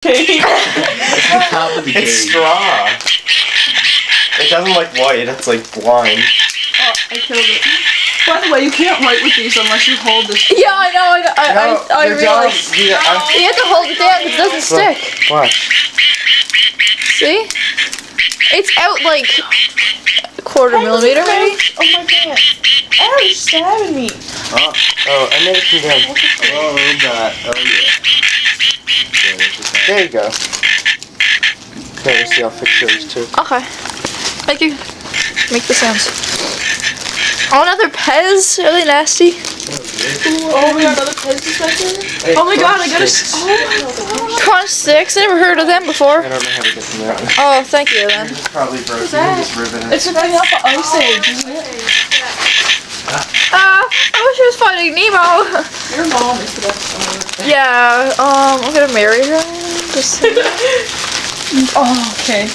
It's the top of the It's cage. straw. It doesn't look white, it's like blind. Oh, I killed it. By the way, you can't write with these unless you hold this. Yeah, I know. I you're realized. dumb. You have to hold it down because it doesn't stick. What? See? It's out like a quarter millimeter, maybe. Oh my god. Ow, you're stabbing me. Oh, I made it come down. Oh, God. Oh, yeah. There you go. Okay, let's see, I'll fix yours too. Okay. Make the sounds. Oh, another Pez. Are they nasty? Oh, we got another Pez dispenser? Oh my god, I got a. Oh my god. Crunch sticks. I never heard of them before. I don't know how to get them out. Oh, thank you then. It's probably broken. You that? can just rip it out. It's something off of Ice Age, isn't it? I wish I was fighting Nemo. Your mom is the best owner. Yeah. I'm gonna marry her. Just. Oh, okay.